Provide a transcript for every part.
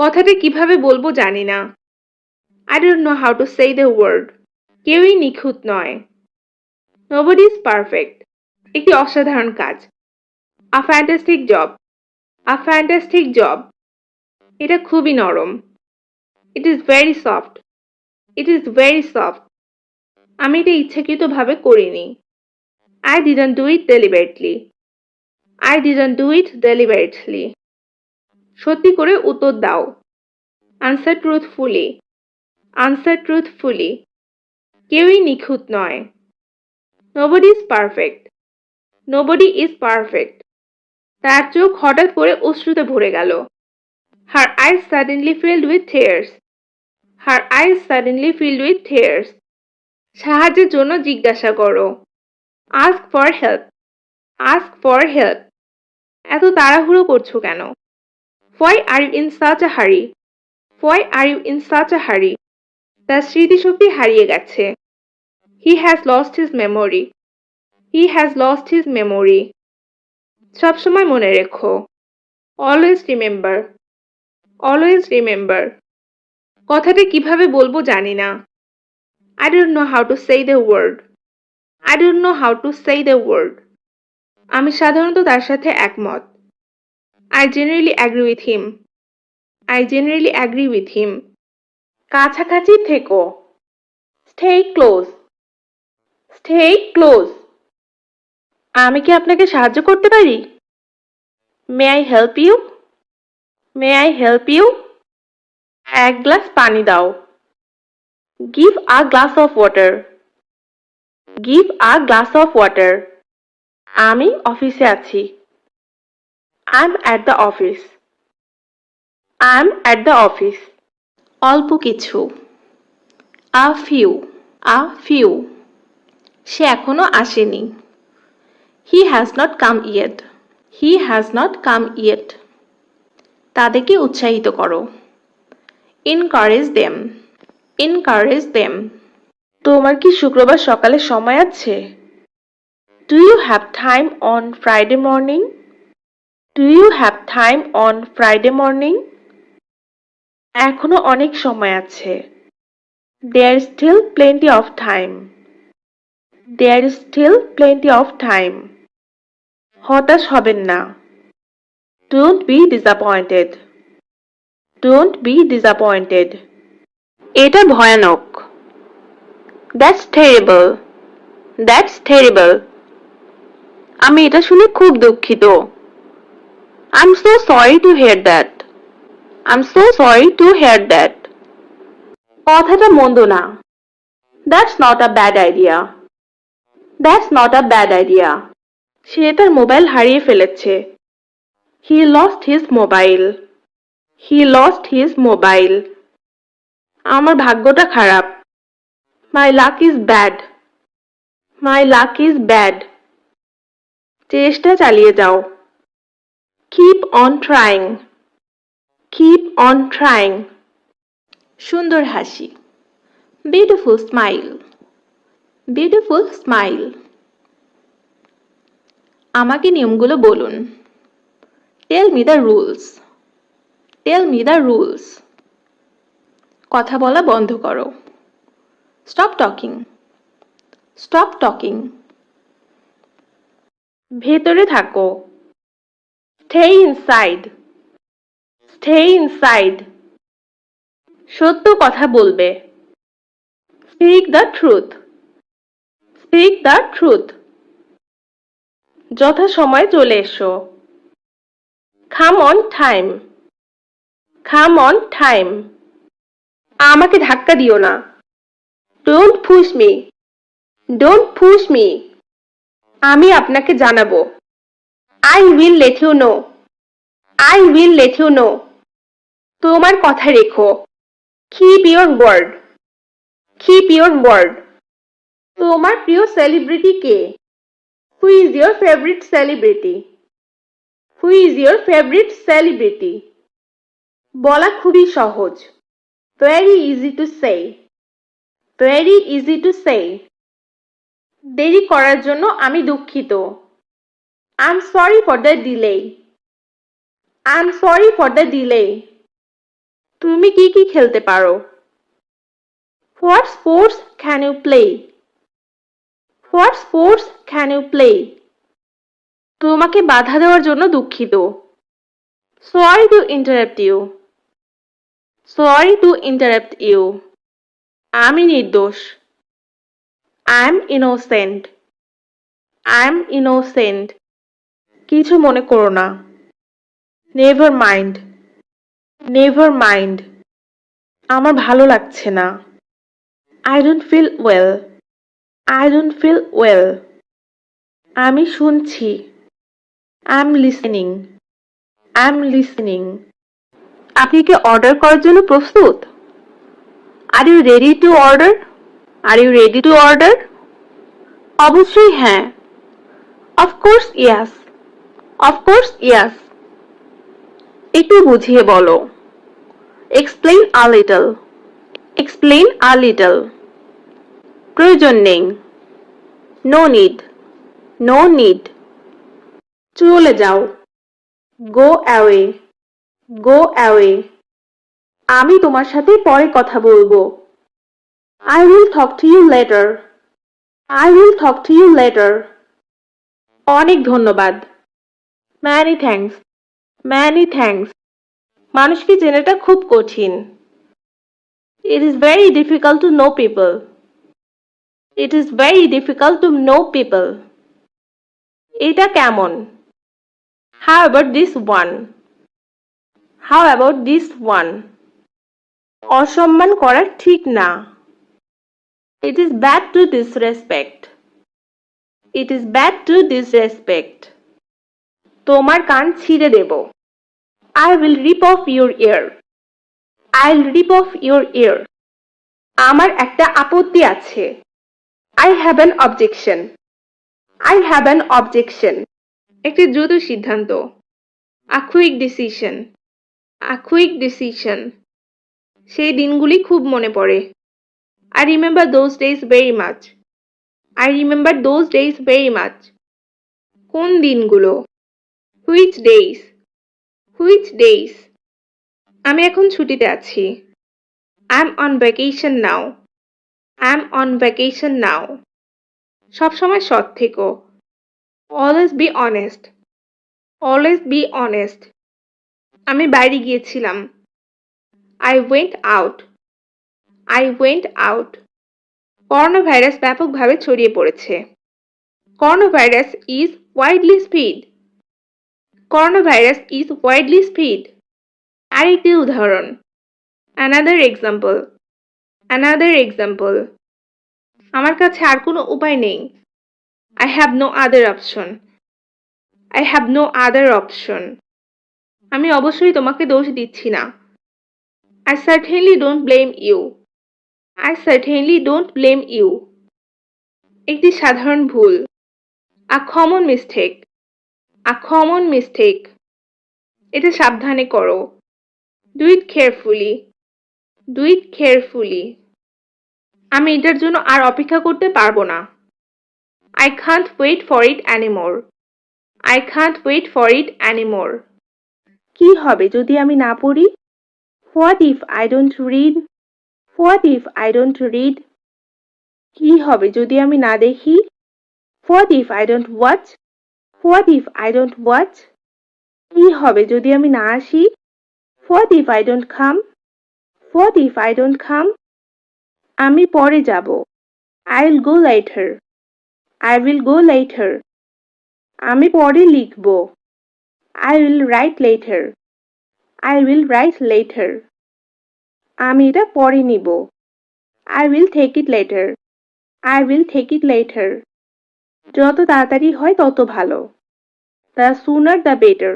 কথাটা কিভাবে বলবো জানি না। I don't know how to say the word. কেউই নিখুঁত নয়। Nobody is perfect. একটি অসাধারণ কাজ। A fantastic job. A fantastic job. এটা খুবই নরম। It is very soft. It is very soft. আমি এটা ইচ্ছাকৃতভাবে করিনি। I didn't do it deliberately. I didn't do it deliberately. সত্যি করে উত্তর দাও। Answer truthfully. Answer truthfully. কেউই নিখুঁত নয়। Nobody is perfect. Nobody is perfect. তার চোখ হঠাৎ করে অশ্রুতে ভরে গেল। Her eyes suddenly filled with tears. Her eyes suddenly filled with tears. সাহায্যের জন্য জিজ্ঞাসা করো। Ask for help. Ask for help. এত তাড়াহুড়ো করছো কেন? Why are you in such a hurry? Why are you in such a hurry? তার স্মৃতিশক্তি হারিয়ে গেছে। He has lost his memory. He has lost his memory. সবসময় মনে রেখো। Always remember. Always remember. কথাটা কিভাবে বলবো জানি না। I don't know how to say the word. I don't know how to say the word. আমি সাধারণত তার সাথে একমত। I generally agree with him. I generally agree with him. কাছাকাছি থেকো। Stay close. Stay close. আমি কি আপনাকে সাহায্য করতে পারি? May I help you? May I help you? এক গ্লাস পানি দাও। Give a glass of water. Give a glass of water. আমি অফিসে আছি। I'm at the office. I'm at the office. অল্প কিছু। A few. A few. সে এখনো আসেনি। He has not come yet. He has not come yet. তাদেরকে উৎসাহিত করো। Encourage them. Encourage them. তোমার কি শুক্রবার সকালে সময় আছে? Do you have time on Friday morning? Do you have time on Friday morning? এখনো অনেক সময় আছে। There is still plenty of time. There is still plenty of time. হতাশ হবেন না। Don't be disappointed. Don't be disappointed. এটা ভয়ানক। That's terrible. That's terrible. আমি এটা শুনে খুব দুঃখিত। I'm so sorry to hear that. I'm so sorry to hear that. কথাটা মন্দ না। That's not a bad idea. That's not a bad idea. সে তার মোবাইল হারিয়ে ফেলেছে। He lost his mobile. He lost his mobile. আমার ভাগ্যটা খারাপ। My luck is bad. My luck is bad. চেষ্টা চালিয়ে যাও। Keep on trying. Keep on trying. সুন্দর হাসি। Beautiful smile. Beautiful smile. আমাকে নিয়মগুলো বলুন। Tell me the rules. Tell me the rules. কথা বলা বন্ধ করো। Stop talking. Stop talking. ভেতরে থাকো। Stay inside. Stay inside. সত্য কথা বলবে। Speak the truth. Speak the truth. যথাসময়ে চলে এসো। Come on time. Come on time. আমাকে ধাক্কা দিও না। Don't push me. Don't push me. আমি আপনাকে জানাবো। I will let you know. I will let you know. তোমার কথা রেখো। Keep your word. Keep your word. তোমার প্রিয় celebrity K? Who is your favorite celebrity? Who is your favorite celebrity? বলা খুবই সহজ। Very easy to say. Very easy to say. দেরি করার জন্য আমি দুঃখিত। I'm sorry for the delay. I'm sorry for the delay. তুমি কি কি খেলতে পারো? What sports can you play? What sports can you play? তোমাকে বাধা দেওয়ার জন্য দুঃখিত। Sorry to interrupt you. Sorry to interrupt you. আমি নির্দোষ। I'm innocent. I'm innocent. কিছু মনে করো না। Never mind. Never mind. আমার ভালো লাগছে না। I don't feel well. I don't feel well. আমি শুনছি। I'm listening. I'm listening. আপনি কি অর্ডার করার জন্য প্রস্তুত? Are you ready to order? Are you ready to order? অবশ্যই হ্যাঁ। Of course yes. Of course yes. একটু বুঝিয়ে বলো। Explain a little. Explain a little. প্রয়োজন নেই। No need. No need. চলে যাও। Go away. Go away. আমি তোমার সাথে পরে কথা বলবো। I will talk to you later. I will talk to you later. অনেক ধন্যবাদ। Many thanks. Many thanks. মানুষকে চেনাটা খুব কঠিন। It is very difficult to know people. It is very difficult to know people. এটা কেমন? How about this one? How about this one? অসম্মান করা ঠিক না। It is bad to disrespect. It is bad to disrespect. তোমার কান ছিঁড়ে দেব। I will rip off your ear. I'll rip off your ear. আমার একটা আপত্তি আছে। I have an objection. I have an objection. একটি দ্রুত সিদ্ধান্ত। A quick decision. A quick decision. সেই দিনগুলি খুব মনে পড়ে। I remember those days very much. I remember those days very much. কোন দিনগুলো? Which days? Which days? আমি এখন ছুটিতে আছি। I'm on vacation now. I'm on vacation now. সবসময় সৎ থেকো। Always be honest. Always be honest. আমি বাইরে গিয়েছিলাম। I went out. I went out. Corona virus ব্যাপকভাবে ছড়িয়ে পড়েছে। Corona virus is widely spread. Corona virus is widely spread. আরেকটি উদাহরণ। Another example. Another example. আমার কাছে আর কোনো উপায় নেই। I have no other option. I have no other option. আমি অবশ্যই তোমাকে দোষ দিচ্ছি না। I certainly don't blame you. I certainly don't blame you. একটি সাধারণ ভুল। A common mistake. A common mistake. এটা সাবধানে করো। Do it carefully. Do it carefully. আমি এটার জন্য আর অপেক্ষা করতে পারবো না। I can't wait for it anymore. I can't wait for it anymore. কি হবে যদি আমি না পড়ি? What if I don't read? What if I don't read? কি হবে যদি আমি না দেখি? What if I don't watch? What if I don't watch? কি হবে যদি আমি না আসি? What if I don't come? What if I don't come? আমি পরে যাব। I'll go later. I will go later. আমি পরে লিখব। I will write later. I will write later. আমি এটা পরে নিব। I will take it later. I will take it later. যত তাড়াতাড়ি হয় তত ভালো। The sooner the better.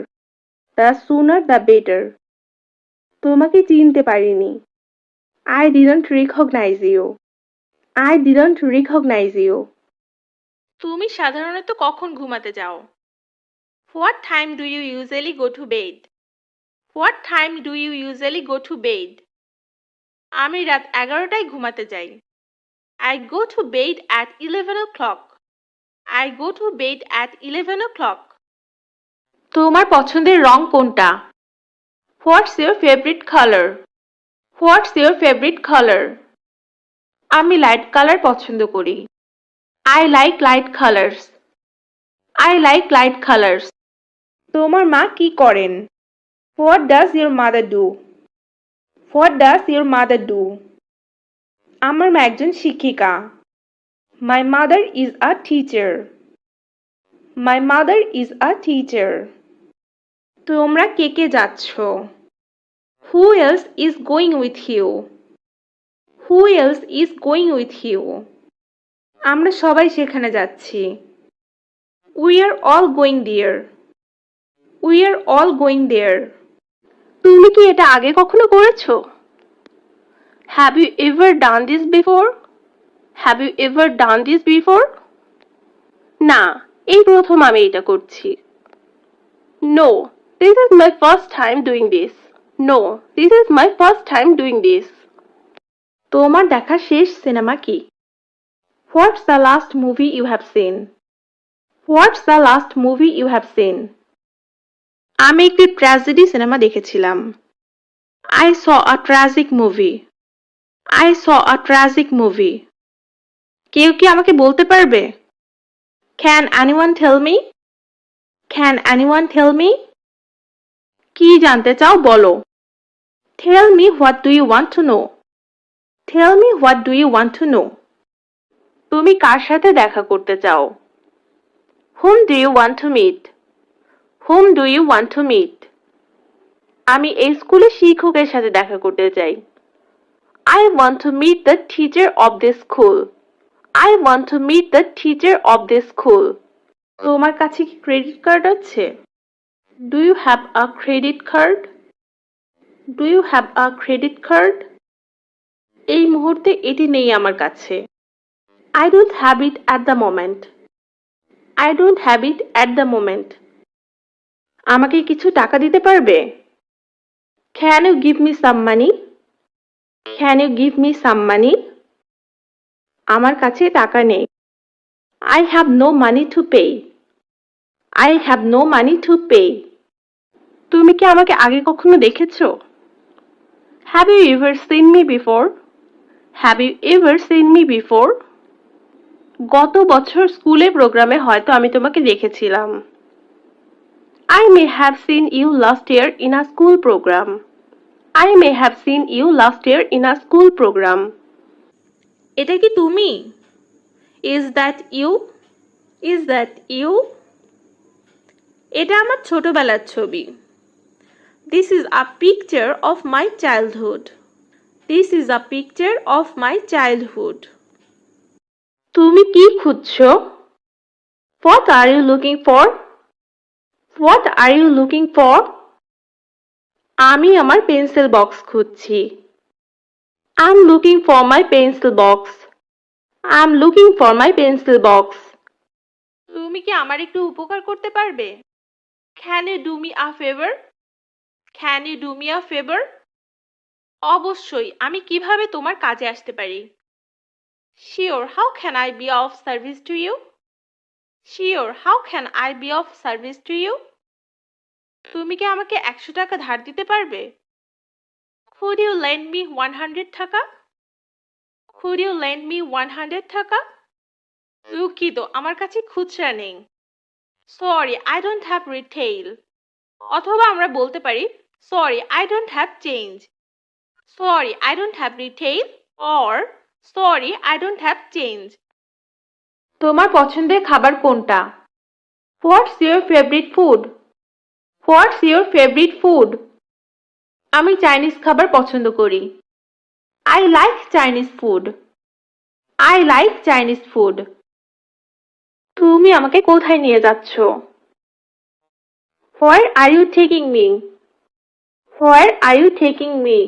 The sooner the better. তোমাকে চিনতে পারিনি। I didn't recognize you. I didn't recognize you. তুমি সাধারণত কখন ঘুমাতে যাও? What time do you usually go to bed? What time do you usually go to bed? আমি রাত 11টায় ঘুমাতে যাই। I go to bed at 11 o'clock. I go to bed at 11 o'clock. তোমার পছন্দের রং কোনটা? What's your favorite color? What's your favourite colour? আমি light colour পছন্দ করি। I like light colours. I like light colours. তোমার মা কি করেন? What does your mother do? What does your mother do? আমার মা একজন শিক্ষিকা। My mother is a teacher. My mother is a teacher. তোমরা কে কে যাচ্ছ? Who else is going with you? Who else is going with you? আমরা সবাই সেখানে যাচ্ছি। We are all going there. We are all going there. তুমি কি এটা আগে কখনো করেছো? Have you ever done this before? Have you ever done this before? না, এই প্রথম আমি এটা করছি। No, this is my first time doing this. No, this is my first time doing this. তোমার দেখা শেষ সিনেমা কি? What's the last movie you have seen? What's the last movie you have seen? আমি একটি tragedy cinema দেখেছিলাম। I saw a tragic movie. I saw a tragic movie. কেউ কি আমাকে বলতে পারবে? Can anyone tell me? Can anyone tell me? কি জানতে চাও বলো? Tell me what do you want to know? Tell me what do you want to know? তুমি কার সাথে দেখা করতে চাও? Whom do you want to meet? Whom do you want to meet? আমি এই স্কুলে শিক্ষকের সাথে দেখা করতে চাই। I want to meet the teacher of this school. I want to meet the teacher of this school. তোমার কাছে কি ক্রেডিট কার্ড আছে? Do you have a credit card? Do you have a credit card? এই মুহূর্তে এটি নেই আমার কাছে। I don't have it at the moment. I don't have it at the moment. আমাকে কিছু টাকা দিতে পারবে? Can you give me some money? Can you give me some money? আমার কাছে টাকা নেই। I have no money to pay. I have no money to pay. তুমি কি আমাকে আগে কখনো দেখেছো? Have you ever seen me before? Have you ever seen me before? গত বছর স্কুলে প্রোগ্রামে হয়তো আমি তোমাকে দেখেছিলাম। I may have seen you last year in a school program. I may have seen you last year in a school program. এটা কি তুমি? Is that you? Is that you? এটা আমার ছোটবেলার ছবি। This is a picture of my childhood. This is a picture of my childhood. তুমি কি খুঁজছো? What are you looking for? What are you looking for? আমি আমার পেন্সিল বক্স খুঁজছি। I'm looking for my pencil box. I'm looking for my pencil box. তুমি কি আমার একটু উপকার করতে পারবে? Can you do me a favor? Can you do me a favor? অবশ্যই, আমি কিভাবে তোমার কাজে আসতে পারি? Sure, how can I be of service to you? Sure, how can I be of service to you? তুমি কি আমাকে 100 টাকা ধার দিতে পারবে? Could you lend me 100 টাকা? Could you lend me 100 টাকা? দুঃখিত, আমার কাছে খুচরা নেই। Sorry, I don't have retail. অথবা আমরা বলতে পারি Sorry, I don't have change. Sorry, I don't have retail or Sorry, I don't have change. তোমার পছন্দের খাবার কোনটা? What's your favorite food? What's your favorite food? আমি চাইনিজ খাবার পছন্দ করি। I like Chinese food. I like Chinese food. তুমি আমাকে কোথায় নিয়ে যাচ্ছ? Where are you taking me? Where are you taking me?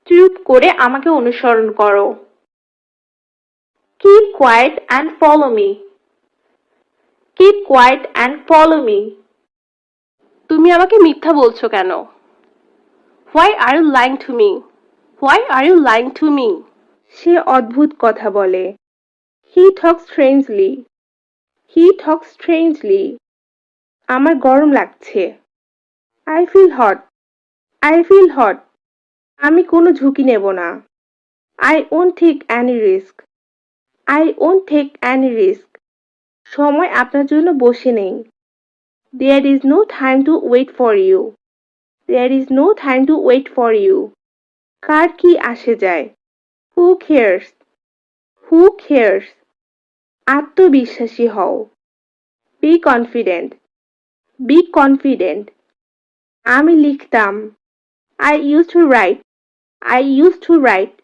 চুপ করে আমাকে অনুসরণ করো। Keep quiet and follow me. Keep quiet and follow me. তুমি আমাকে মিথ্যা বলছো কেন? Why are you lying to me? Why are you lying to me? সে অদ্ভুত কথা বলে। He talks strangely. He talks strangely. আমার গরম লাগছে। I feel hot. I feel hot. আমি কোনো ঝুঁকি নেব না। I won't take any risk. I won't take any risk. সময় আপনার জন্য বসে নেই। There is no time to wait for you. There is no time to wait for you. কার কি আসে যায়? Who cares? Who cares? আত্মবিশ্বাসী হও। Be confident. Be confident. আমি লিখতাম। I used to write. I used to write.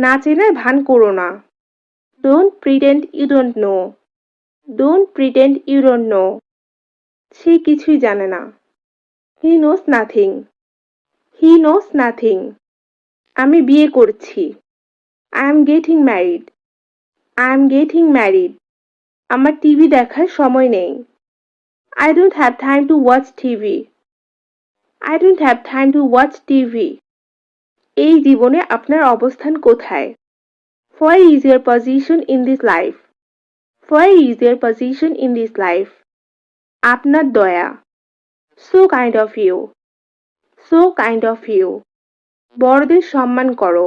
না চেনার ভান করো না। Don't pretend you don't know. Don't pretend you don't know. সে কিছুই জানে না। He knows nothing. He knows nothing. আমি বিয়ে করছি। I am getting married. I am getting married. আমার টিভি দেখার সময় নেই। I don't have time to watch TV. I don't have time to watch TV. এই জীবনে আপনার অবস্থান কোথায়? Where is your position in this life? Where is your position in this life? আপনার দয়া। So kind of you. So kind of you. বড়দের সম্মান করো।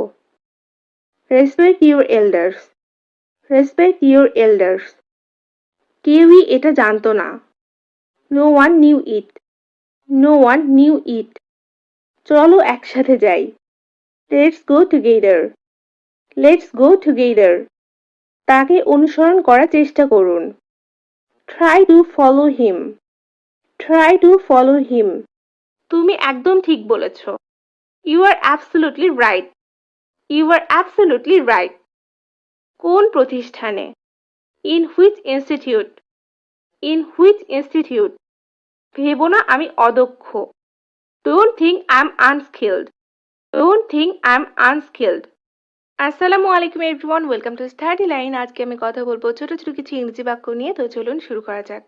Respect your elders. Respect your elders. কেউই এটা জানতো না। No one knew it. No one knew it. চলো একসাথে যাই। Let's go together. Let's go together. তাকে অনুসরণ করার চেষ্টা করুন। Try to follow him. Try to follow him. তুমি একদম ঠিক বলেছ। You are absolutely right. You are absolutely right. কোন প্রতিষ্ঠানে? In which institute? In which institute? ভেবো না আমি অদক্ষ। Don't think I'm unskilled. Don't think I'm unskilled. আসসালামু আলাইকুম everyone, welcome to study line. আজকে আমি কথা বলবো ছোট ছোট কিছু ইংরেজি বাক্য নিয়ে। তো চলুন শুরু করা যাক।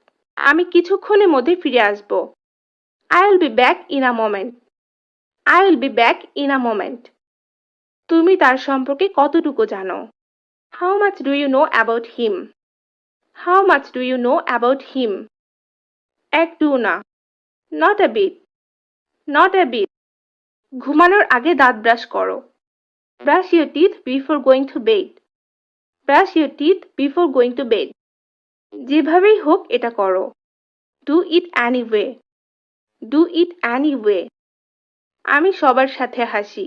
আমি কিছুক্ষণের মধ্যে ফিরে আসব। I will be back in a moment. I will be back in a moment. তুমি তার সম্পর্কে কতটুকু জানো? How much do you know about him? How much do you know about him? একটু না। Not a bit. Not a bit. ঘুমানোর আগে দাঁত ব্রাশ করো। Brush your teeth before going to bed. Brush your teeth before going to bed. যেভাবেই হোক এটা করো। Do it anyway. Do it anyway. আমি সবার সাথে হাসি।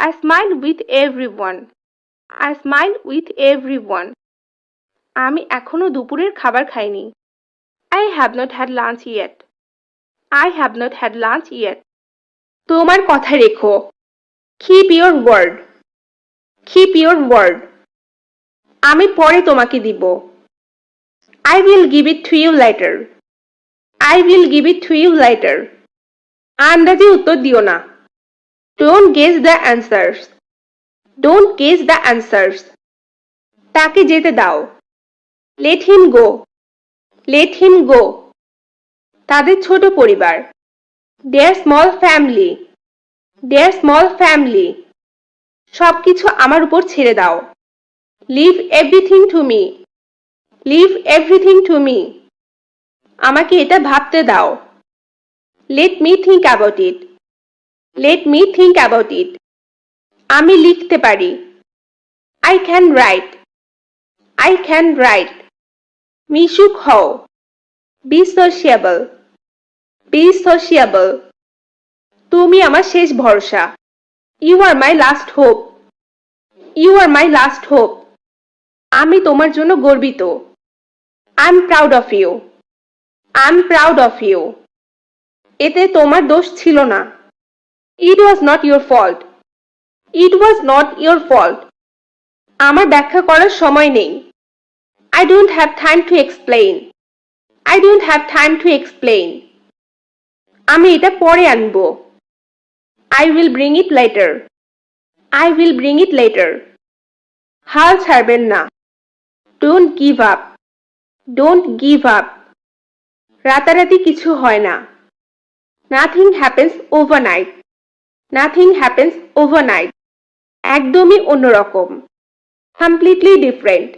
I smile with everyone. I smile with everyone. আমি এখনো দুপুরের খাবার খাইনি। I have not had lunch yet. I have not had lunch yet. তোমার কথা রেখো। Keep your word. Keep your word. আমি পরে তোমাকে দিব। I will give it to you later. I will give it to you later. আন্দাজে উত্তর দিও না। Don't guess the answers. Don't guess the answers. তাকে যেতে দাও। Let him go. Let him go. তাদের ছোট পরিবার। Their small family. Their small family. সবকিছু আমার উপর ছেড়ে দাও। Leave everything to me. Leave everything to me. আমাকে এটা ভাবতে দাও। Let me think about it. Let me think about it. আমি লিখতে পারি। I can write. I can write. মিশুক হও। Be sociable. Be sociable. তুমি আমার শেষ ভরসা। You are my last hope. You are my last hope. আমি তোমার জন্য গর্বিত। I'm proud of you. I'm proud of you. এতে তোমার দোষ ছিল না। It was not your fault. It was not your fault. আমার ব্যাখ্যা করার সময় নেই। I don't have time to explain. I don't have time to explain. আমি এটা পরে আনবো। I will bring it later. I will bring it later. হাল ছাড়বেন না। Don't give up. Don't give up. রাতারাতি কিছু হয় না। Nothing happens overnight. Nothing happens overnight. একদমই অন্যরকম। Completely different.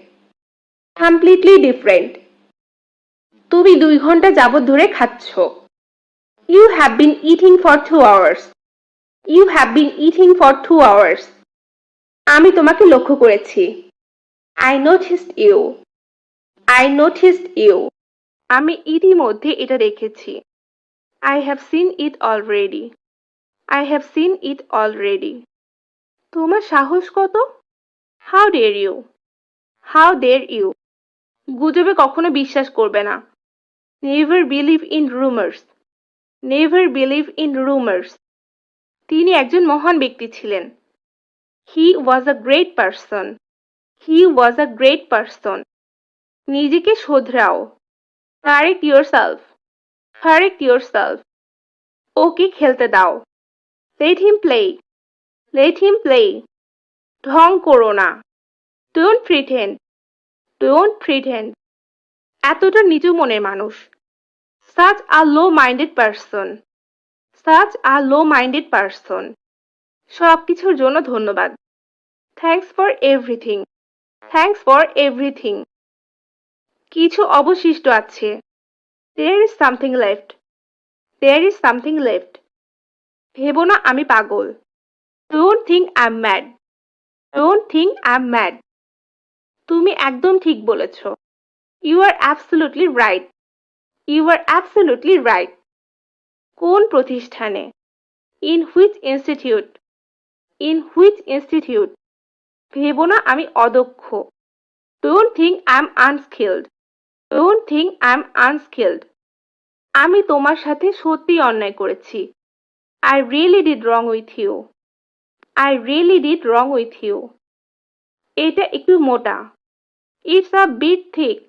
Completely different. তুমি 2 ঘন্টা যাবত ধরে খাচ্ছ। You have been eating for 2 hours. You have been eating for 2 hours. আমি তোমাকে লক্ষ্য করেছি। I noticed you. I noticed you. আমি ইতিমধ্যে এটা দেখেছি। I have seen it already. I have seen it already. তোমার সাহস কত? How dare you? How dare you? গুজবে কখনো বিশ্বাস করবে না। Never believe in rumors. Never believe in rumors. তিনি একজন মহান ব্যক্তি ছিলেন। He was a great person. He was a great person. নিজেকে শোধরাও। Correct yourself. Correct yourself. ওকে খেলতে দাও। Let him play. Let him play. ঢং করো না। Don't pretend. Don't pretend. এতটা নিচু মনের মানুষ। Such a low-minded person. Such a low-minded person. সব কিছুর জন্য ধন্যবাদ। Thanks for everything. Thanks for everything. কিছু অবশিষ্ট আছে। There is something left. There is something left. ভেবো না আমি পাগল। Don't think I'm mad. Don't think I'm mad. তুমি একদম ঠিক বলেছ। You are absolutely right. You are absolutely right. কোন প্রতিষ্ঠানে? In which institute? In which institute? ভেবো না আমি অদক্ষ। Don't think I'm unskilled. Don't think I'm unskilled. আমি তোমার সাথে সত্যিই অন্যায় করেছি। I really did wrong with you. I really did wrong with you. এটা একটু মোটা। It's a bit thick.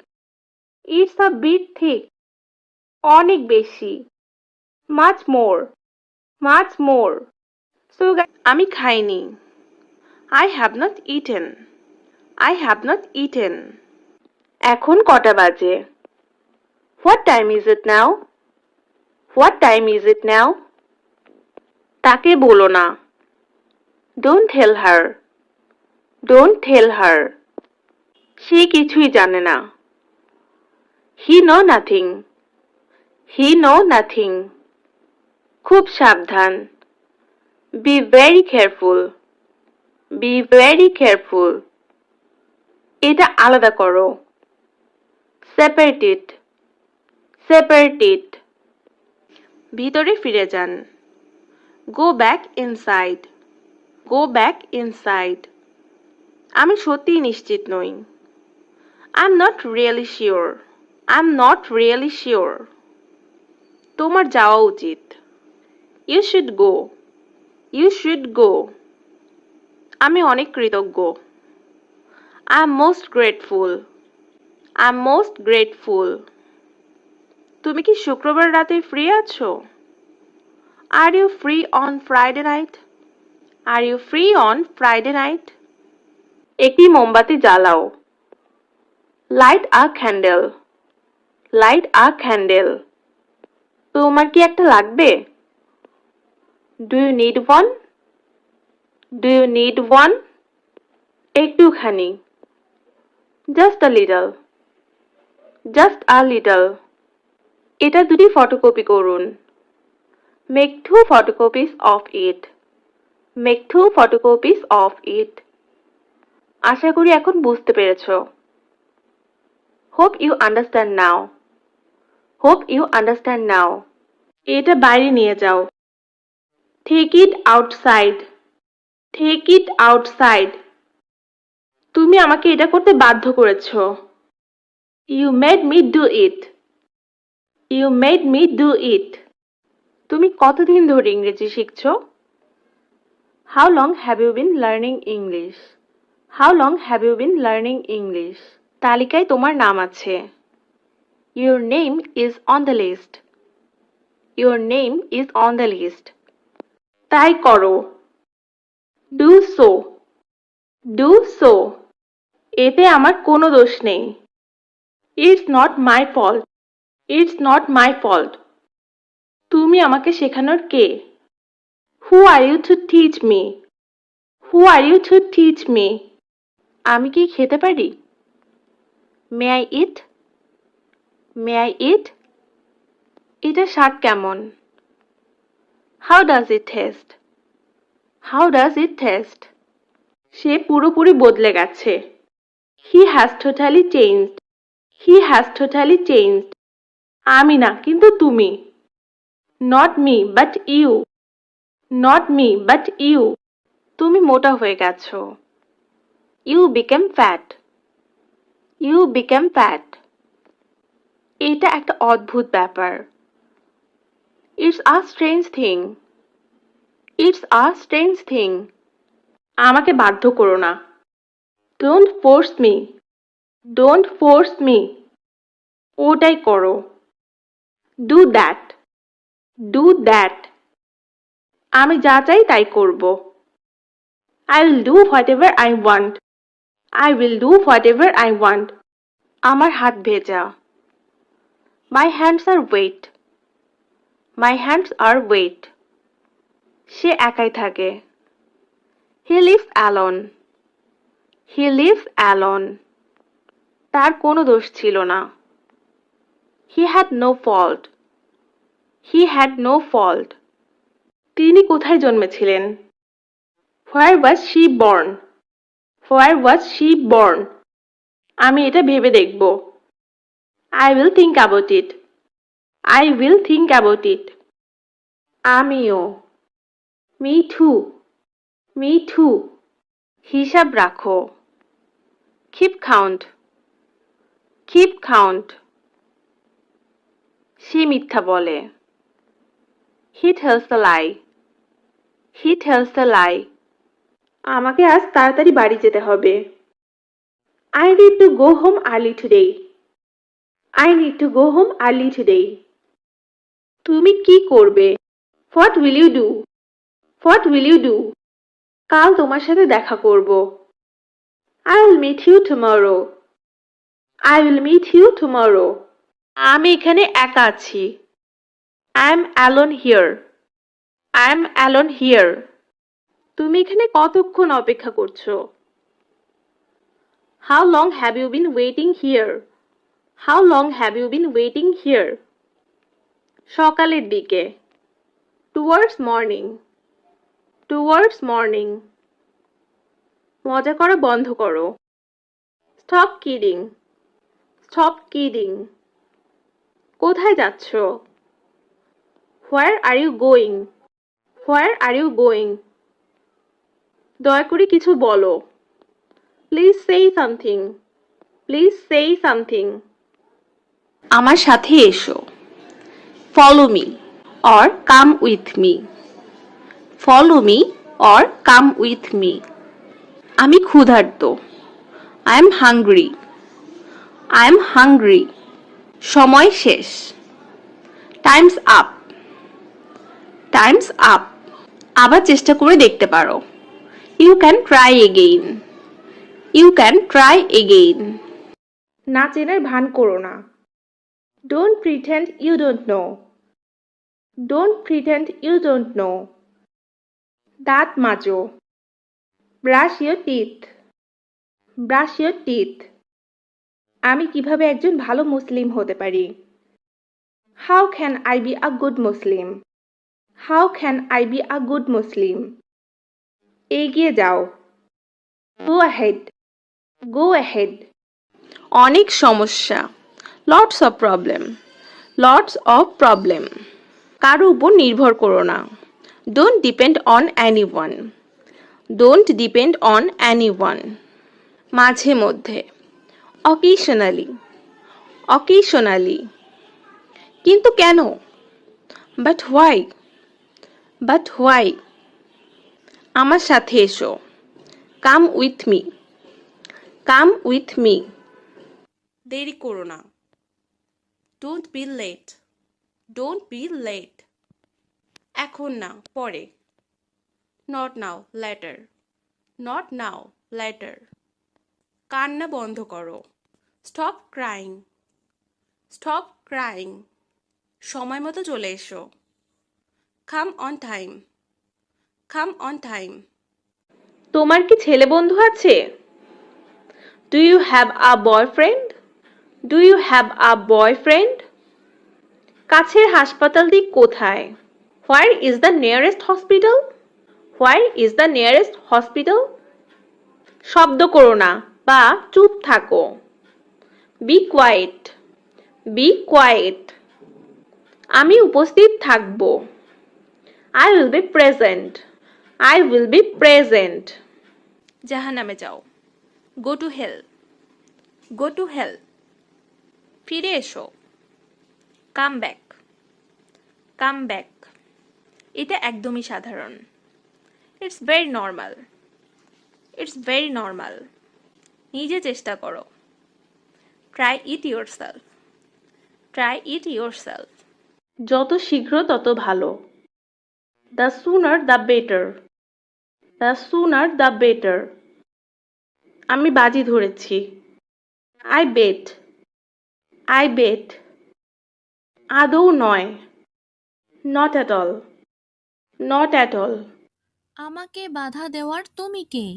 It's a bit thick. অনেক বেশি। Much more. Much more. So আমি খাইনি। I have not eaten. I have not eaten. এখন কটা বাজে? What time is it now? What time is it now? তাকে বলো না। Don't tell her. Don't tell her. সে কিছুই জানে না। He know nothing. He know nothing. খুব সাবধান। Be very careful. Be very careful. এটা আলাদা করো। Separate it. Separate it. ভিতরে ফিরে যান। Go back inside. Go back inside. আমি সত্যিই নিশ্চিত নই। I'm not really sure. I'm not really sure. তোমার যাওয়া উচিত। You should go. You should go. আমি অনেক কৃতজ্ঞ। I'm most grateful. I'm most grateful. তুমি কি শুক্রবার রাতে ফ্রি আছো? Are you free on Friday night? Are you free on Friday night? একটি মোমবাতি জ্বালাও। Light a candle. Light a candle. তোমার কি একটা লাগবে? Do you need one? Do you need one? একটুখানি। Just a little. Just a little. এটা দুটি ফটোকপি করুন। Make 2 photocopies of it. Make 2 photocopies of it. আশা করি এখন বুঝতে পেরেছো। Hope you understand now. Hope you understand now. এটা বাইরে নিয়ে যাও। Take it outside. Take it outside. তুমি আমাকে এটা করতে বাধ্য করেছো। You made me do it. You made me do it. তুমি কতদিন ধরে ইংরেজি শিখছো? How long have you been learning English? How long have you been learning English? তালিকায় তোমার নাম আছে। Your name is on the list. Your name is on the list. তাই করো। Do so. Do so. এতে আমার কোনো দোষ নেই। It's not my fault. It's not my fault. তুমি আমাকে শেখানোর কে? Who are you to teach me? Who are you to teach me? আমি কি খেতে পারি? May I eat? May I eat? এটা স্বাদ কেমন? How does it taste? How does it taste? সে পুরোপুরি বদলে গেছে। He has totally changed. He has totally changed. আমি না, কিন্তু তুমি। Not me, but you. Not me, but you. তুমি মোটা হয়ে গেছো। You became fat. You became fat. এটা একটা অদ্ভুত ব্যাপার। It's a strange thing. It's a strange thing. আমাকে বাধ্য করো না। Don't force me. Don't force me. ওটাই করো। Do that. Do that. আমি যা চাই তাই করব। I will do whatever I want. I will do whatever I want. আমার হাত ভেজা। My hands are wet. My hands are wet. সে একাই থাকে। He lives alone. He lives alone. তার কোনো দোষ ছিল না। He had no fault. He had no fault. তিনি কোথায় জন্মেছিলেন? Where was she born? Where was she born? আমি এটা ভেবে দেখব। I will think about it. I will think about it. আমিও। Me too. Me too. হিসাব রাখো। Keep count. Keep count. সে মিথ্যা বলে। He tells a lie. He tells a lie. আমাকে আজ তাড়াতাড়ি বাড়ি যেতে হবে। I need to go home early today. I need to go home early today. তুমি কি করবে? What will you do? What will you do? কাল তোমার সাথে দেখা করব। I will meet you tomorrow. I will meet you tomorrow. আমি এখানে একা আছি। I am alone here. I am alone here. তুমি এখানে কতক্ষণ অপেক্ষা করছো? How long have you been waiting here? How long have you been waiting here? সকালের দিকে। Towards morning. Towards morning. মজা করা বন্ধ করো। Stop kidding. Stop kidding. কোথায় যাচ্ছ? Where are you going? Where are you going? দয়া করে কিছু বলো। Please say something. Please say something. আমার সাথে এসো। Follow me or come with me. Follow me or come with me. আমি ক্ষুধার্ত। I am hungry. I am hungry. সময় শেষ। Time's up. Time's up. আবার চেষ্টা করে দেখতে পারো। You can try again. You can try again. না চেনার ভান করো না। Don't pretend you don't know. Don't pretend you don't know. দাঁত মাজো। Brush your teeth. Brush your teeth. আমি কিভাবে একজন ভালো মুসলিম হতে পারি? How can I be a good Muslim? How can I be a good Muslim? এগিয়ে যাও। Go ahead. Go ahead. অনেক সমস্যা। Lots of problem. Lots of problem. কারো উপর নির্ভর করো না। Don't depend on anyone. Don't depend on anyone. মাঝে মধ্যে। Occasionally. Occasionally. কিন্তু কেন? But why? But why? আমার সাথে এসো। Come with me. Come with me. দেরি করো না। Don't be late. Don't be late. এখন না, পরে। Not now, later. Not now, later. কান্না বন্ধ করো। Stop crying. Stop crying. সময় মতো চলে এসো। Come on time. Come on time. তোমার কি ছেলে বন্ধু আছে? Do you have a boyfriend? Do you have a boyfriend? কাছের হাসপাতালটি কোথায়? Where is the nearest hospital? Where is the nearest hospital? শব্দ করো না বা চুপ থাকো। Be quiet. Be quiet. আমি উপস্থিত থাকব। I will be present. I will be present. জাহান্নামে যাও। Go to hell. Go to hell. ফিরে এসো। Come back. Come back. এটা একদমই সাধারণ। It's very normal. It's very normal. নিজে চেষ্টা করো। Try it yourself. Try it yourself. যত শীঘ্র তত ভালো। The sooner the better. The sooner the better. আমি বাজি ধরেছি। I bet. I bet. আদৌ নয়। Not at all. Not at all. আমাকে বাধা দেওয়ার তুমি কে?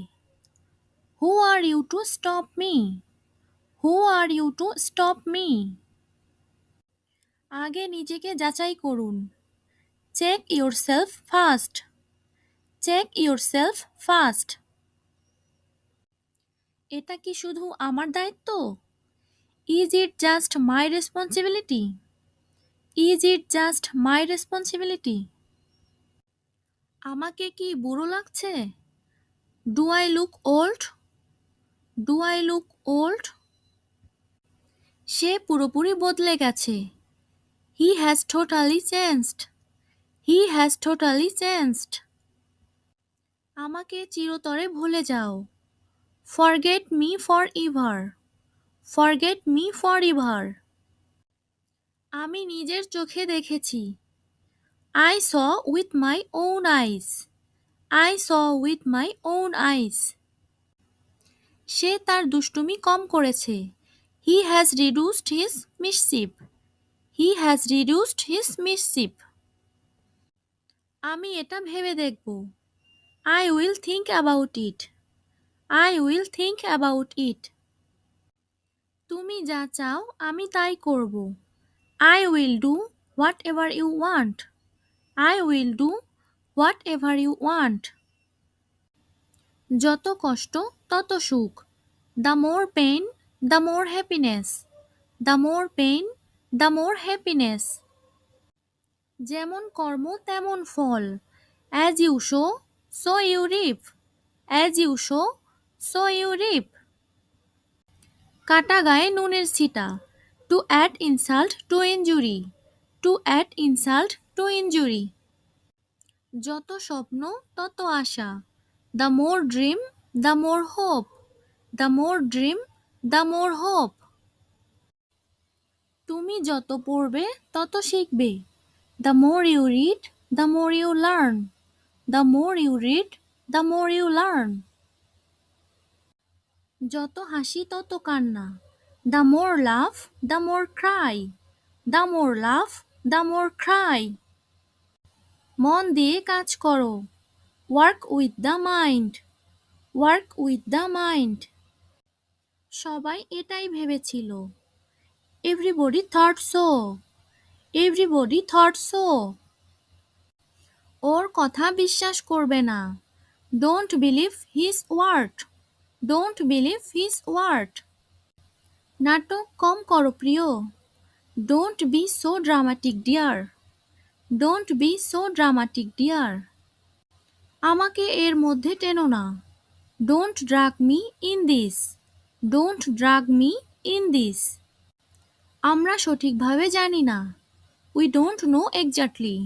Who are you to stop me? Who are you to stop me? আগে নিজেকে যাচাই করুন। Check yourself first. Check yourself first. এটা কি শুধু আমার দায়িত্ব? Is it just my responsibility? Is it just my responsibility? আমাকে কি বুড়ো লাগছে? Do I look old? Do I look old? সে পুরোপুরি বদলে গেছে। He has totally changed. He has totally changed. আমাকে চিরতরে ভুলে যাও। Forget me forever. Forget me forever. আমি নিজের চোখে দেখেছি। I saw with my own eyes. I saw with my own eyes. সে তার দুষ্টুমি কম করেছে। He has reduced his mischief. He has reduced his mischief. আমি এটা ভেবে দেখব। I will think about it. I will think about it. তুমি যা চাও আমি তাই করব। I will do whatever you want. I will do whatever you want. যত কষ্ট তত সুখ। The more pain the more happiness. The more pain the more happiness. যেমন কর্ম তেমন ফল। As you sow so you reap. As you sow so you reap. কাটা গায়ে নুনের ছিটা। To add insult to injury. To add insult to injury. যত স্বপ্ন তত আশা। The more dream the more hope. The more dream the more hope. তুমি যত পড়বে তত শিখবে। The more you read the more you learn. The more you read the more you learn. যত হাসি তত কান্না। The more love the more cry. The more love the more cry. মন দিয়ে কাজ করো। Work with the mind. Work with the mind. সবাই এটাই ভেবেছিল। Everybody thought so. Everybody thought so. ওর কথা বিশ্বাস করবে না। Don't believe his word. Don't believe his word. নাটক কম করো প্রিয়। Don't be so dramatic dear. Don't be so dramatic dear. আমাকে এর মধ্যে টেনো না। Don't drag me in this. Don't drag me in this. আমরা সঠিকভাবে জানি না। We don't know exactly.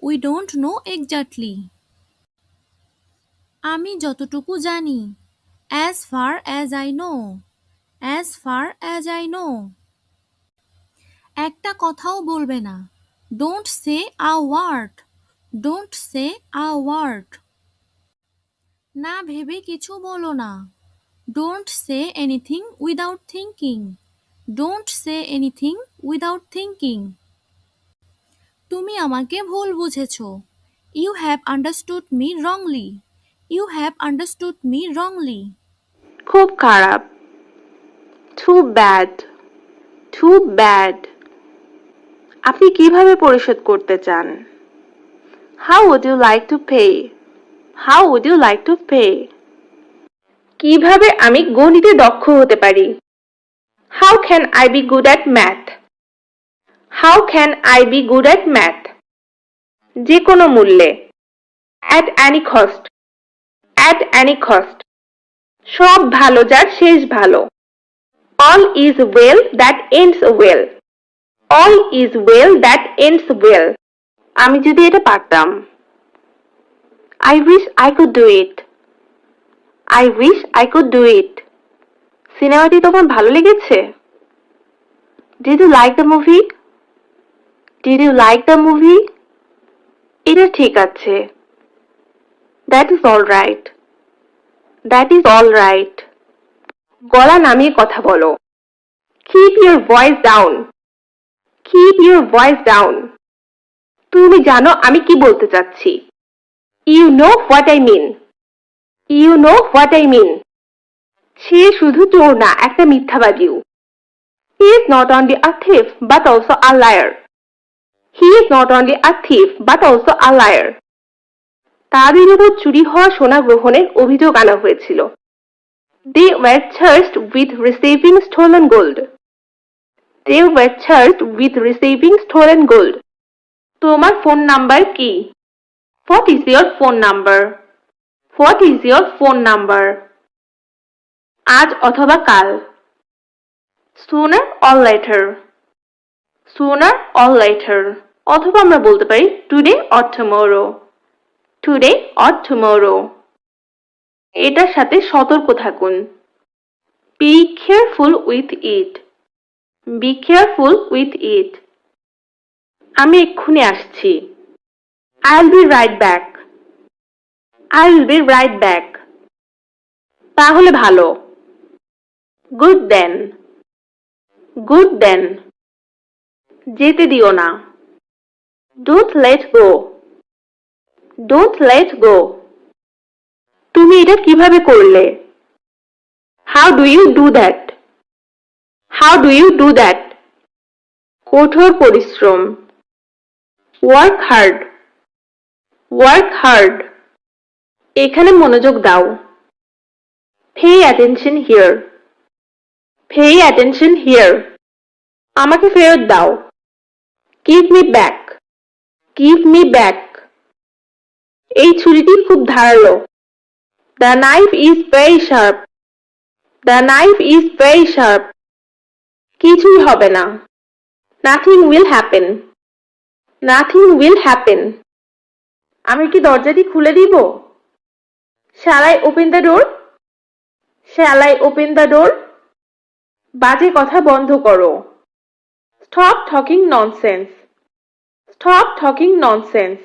We don't know exactly. আমি যতটুকু জানি। As far as I know. As far as I know. একটা কথাও বলবে না। Don't say a word. Don't say a word. না ভেবে কিছু বলো না। Don't say anything without thinking. Don't say anything without thinking. তুমি আমাকে ভুল বুঝেছ। You have understood me wrongly. You have understood me wrongly. খুব খারাপ। Too bad. Too bad. আপনি কিভাবে পরিশোধ করতে চান? How would you like to pay? How would you like to pay? কিভাবে আমি গণিতে দক্ষ হতে পারি? How can I be good at math? How can I be good at math? যে কোনো মূল্যে at any cost. At any cost. সব ভালো যার শেষ ভালো. All is well that ends well. All is well that ends well. আমি যদি এটা পারতাম. I wish I could do it. I wish I could do it. সিনেমাটি তোমার ভালো লেগেছে? Did you like the movie? Did you like the movie? এটা ঠিক আছে. That is all right. That is all right. গলা নামিয়ে কথা বলো. Keep your voice down. Keep your voice down. তুমি জানো আমি কি বলতে চাচ্ছি. You know what I mean. You know what I mean. সে শুধু চোর না, একটা মিথ্যাবাদীও. He is not only a thief but also a liar. He is not only a thief but also a liar. তাদের উপর চুরি হওয়া সোনা গ্রহণের অভিযোগ আনা হয়েছিল. They were charged with receiving stolen gold. They were charged with receiving stolen gold. তোমার ফোন নাম্বার কি? What is your phone number? What is your phone number? আজ অথবা কাল. Sooner or later. Sooner or later. অথবা আমরা বলতে পারি today or tomorrow. Today or tomorrow. এটার সাথে সতর্ক থাকুন. Be careful with it. Be careful with it. আমি এক্ষুনি আসছি. I'll be right back. I'll be right back. তাহলে ভালো. Good then. Good then. যেতে দিও না. Don't let go. Don't let go. তুমি এটা কিভাবে করলে? How do you do that? How do you do that? কঠোর পরিশ্রম. Work hard. Work hard. এখানে মনোযোগ দাও. Pay attention here. Pay attention here. আমাকে ফেরত দাও. Give me back. Give me back. এই ছুরিটি খুব ধারালো. The knife is very sharp. The knife is very sharp. কিছুই হবে না. Nothing will happen. Nothing will happen. আমি কি দরজাটি খুলে দিব? Shall I open the door? Shall I open the door? বাজে কথা বন্ধ করো. Stop talking nonsense. Stop talking nonsense.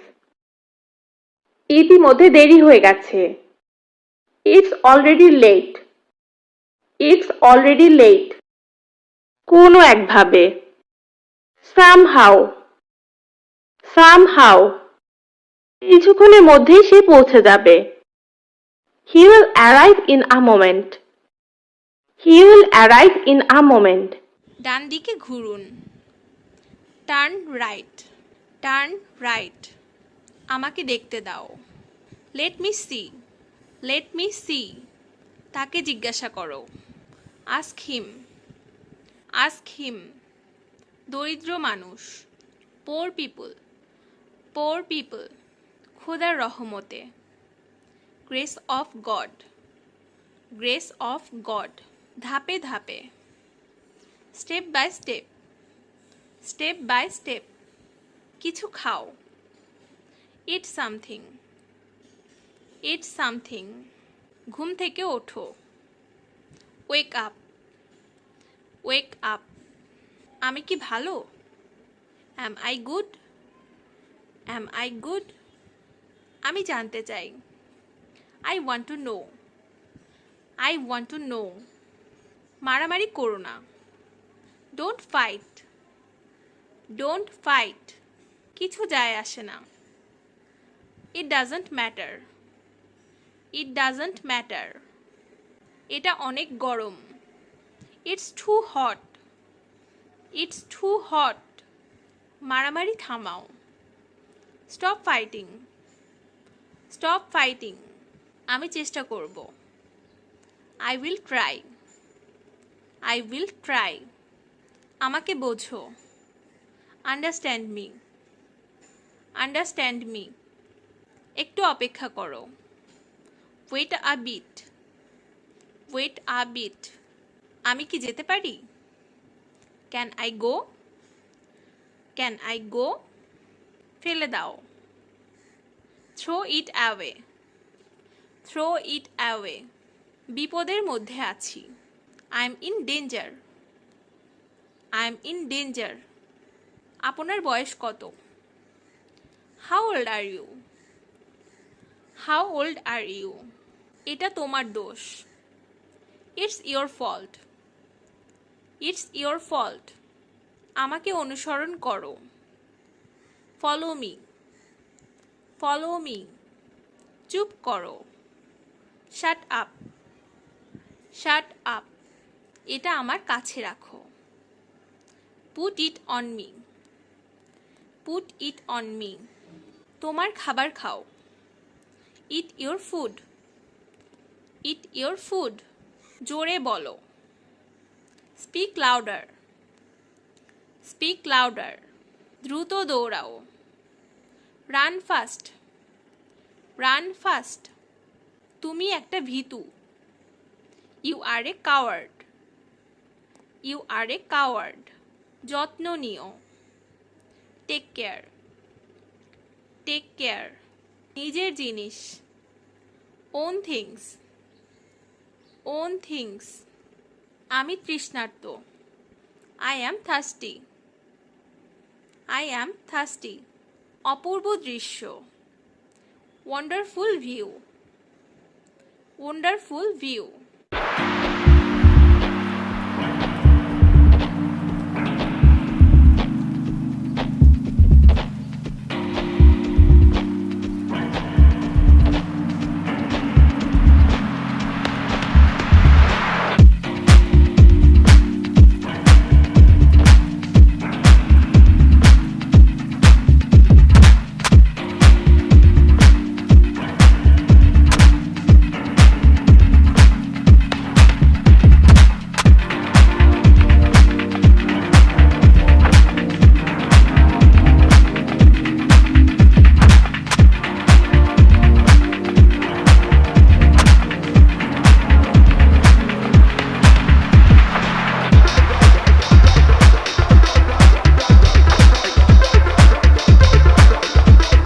ইতিমধ্যে দেরি হয়ে গেছে. It's already late. It's already late. কোনো একভাবে. Somehow. Somehow. কিছুক্ষণের মধ্যেই সে পৌঁছে যাবে. He will arrive in a moment. He will arrive in a moment. ডান দিকে ঘুরুন। Turn right. Turn right. আমাকে দেখতে দাও। Let me see. Let me see. তাকে জিজ্ঞাসা করো। Ask him. Ask him. দরিদ্র মানুষ। Poor people. Poor people. খোদার রহমতে। Grace of God. Grace of God. ধাপে ধাপে। Step by step. Step by step. কিছু খাও। Eat something. Eat something. ঘুম থেকে ওঠো। Wake up. Wake up. আমি কি ভালো? Am I good? Am I good? আমি জানতে চাই। I want to know. I want to know. মারামারি করো না। Don't fight. Don't fight. কিছু যায় আসে না। It doesn't matter. It doesn't matter. এটা অনেক গরম। It's too hot. It's too hot. মারামারি থামাও। Stop fighting. স্টপ ফাইটিং, আমি চেষ্টা করব। I will try, I will try, আমাকে বোঝো। আন্ডারস্ট্যান্ড মি, আন্ডারস্ট্যান্ড মি, একটু অপেক্ষা করো। Wait a bit, wait a bit, আমি কি যেতে পারি? Can I go, can I go, ফেলে দাও। Throw it away, throw it away, বিপদের মধ্যে আছি। I am in danger, I am in danger, আপনার বয়স কত? How old are you, how old are you, এটা তোমার দোষ। It's your fault, it's your fault, আমাকে অনুসরণ করো। ফলো মি, ফলো মি, চুপ করো। শাট আপ, শাট আপ, এটা আমার কাছে রাখো। Put it on me, put it on me, তোমার খাবার খাও। It your food, it your food, জোরে বলো। স্পিক লাউডার, স্পিক লাউডার, দ্রুত দৌড়াও। রান ফাস্ট, রান ফাস্ট, তুমি একটা ভীতু। You are a coward, you are a coward, যত্ন নিও। টেক কেয়ার, টেক কেয়ার, নিজের জিনিস। ওন থিংস, ওন থিংস, আমি তৃষ্ণার্ত। I am thirsty, I am thirsty, অপূর্ব দৃশ্য। Wonderful view, wonderful view,